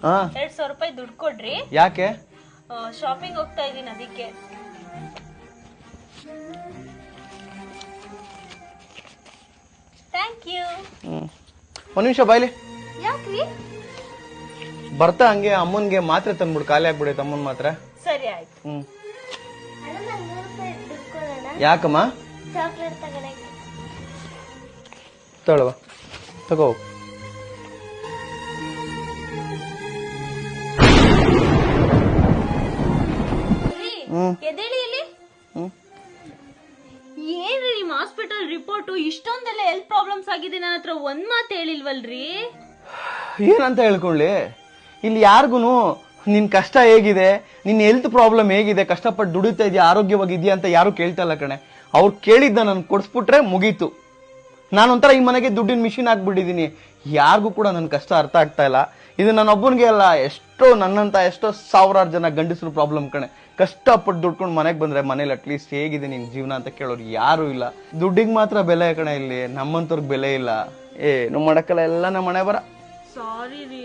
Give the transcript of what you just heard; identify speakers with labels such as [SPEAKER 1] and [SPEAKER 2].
[SPEAKER 1] 2,000 ರೂಪಾಯಿ ದುಡ್ಡು ಕೊಡ್ರಿ.
[SPEAKER 2] ಯಾಕೆ?
[SPEAKER 1] ಶಾಪಿಂಗ್ ಹೋಗ್ತಾ ಇದೀನಿ ಅದಕ್ಕೆ. Thank you.
[SPEAKER 2] ಒಂದ್ ನಿಮಿಷ ಬಾಯ್ಲಿ.
[SPEAKER 1] ಯಾಕ್ರಿ?
[SPEAKER 2] ಬರ್ತಾ ಹಂಗೆ ಅಮ್ಮನ್ಗೆ ಮಾತ್ರೆ ತಂದ್ಬಿಡು, ಖಾಲಿ ಆಗ್ಬಿಡೈತೆ ಅಮ್ಮನ್ ಮಾತ್ರ.
[SPEAKER 1] ಸರಿ ಆಯ್ತು.
[SPEAKER 2] ಯಾಕಮ್ಮ?
[SPEAKER 1] ಚಾಕ್ಲೇಟ್ ತಗೊಳಕ್ಕೆ.
[SPEAKER 2] ತಗೊಳ್ಳುವ, ತಗೋ.
[SPEAKER 1] ಎದೇಳಿ ಇಲ್ಲಿ. ಏನ್ರಿ ನಿಮ್ ಹಾಸ್ಪಿಟಲ್ ರಿಪೋರ್ಟ್ ಇಷ್ಟೊಂದೆಲ್ಲ ಹೆಲ್ತ್ ಪ್ರಾಬ್ಲಮ್ಸ್ ಆಗಿದೆ, ನನ್ನ ಹತ್ರ ಒಂದ್ ಮಾತು ಹೇಳಿಲ್ವಲ್ರಿ?
[SPEAKER 2] ಏನಂತ ಹೇಳ್ಕೊಳ್ಳಿ, ಇಲ್ಲಿ ಯಾರಿಗೂನು ನಿನ್ ಕಷ್ಟ ಹೇಗಿದೆ, ನಿನ್ ಹೆಲ್ತ್ ಪ್ರಾಬ್ಲಮ್ ಹೇಗಿದೆ, ಕಷ್ಟಪಟ್ಟು ದುಡಿತಾ ಇದೆಯಾ, ಆರೋಗ್ಯವಾಗಿದ್ಯಾ ಅಂತ ಯಾರು ಕೇಳ್ತಾ ಇಲ್ಲ ಕಣೆ. ಅವ್ರು ಕೇಳಿದ್ದ ನನ್ ಕೊಡ್ಸ್ಬಿಟ್ರೆ ಮುಗೀತು. ನಾನೊಂಥರ ಈ ಮನೆಗೆ ದುಡ್ಡಿನ ಮಿಷಿನ್ ಆಗ್ಬಿಟ್ಟಿದೀನಿ. ಯಾರಿಗೂ ಕೂಡ ನನ್ ಕಷ್ಟ ಅರ್ಥ ಆಗ್ತಾ ಇಲ್ಲ. ಇದು ನನ್ನ ಒಬ್ಬನಿಗೆ ಅಲ್ಲ, ನನ್ನಂತ ಎಷ್ಟೋ ಸಾವಿರಾರು ಜನ ಗಂಡಸರು ಪ್ರಾಬ್ಲಮ್ ಕಣೆ. ಕಷ್ಟಪಟ್ಟು ದುಡ್ಕೊಂಡು ಮನೆಗೆ ಬಂದ್ರೆ ಮನೇಲಿ ಅಟ್ಲೀಸ್ಟ್ ಹೇಗಿದೆ ನಿನ್ ಜೀವನ ಅಂತ ಕೇಳೋರು ಯಾರು ಇಲ್ಲ. ದುಡ್ಡಿಗೆ ಮಾತ್ರ ಬೆಲೆ ಕಣೆ ಇಲ್ಲಿ, ನಮ್ಮಂತವ್ರಿಗೆ ಬೆಲೆ ಇಲ್ಲ. ಏನು ಮಾಡಕ್ಕಲ್ಲ, ಎಲ್ಲ ನಮ್ಮ ಮನೆ ಬರ.
[SPEAKER 1] ಸಾರಿ ರೀ.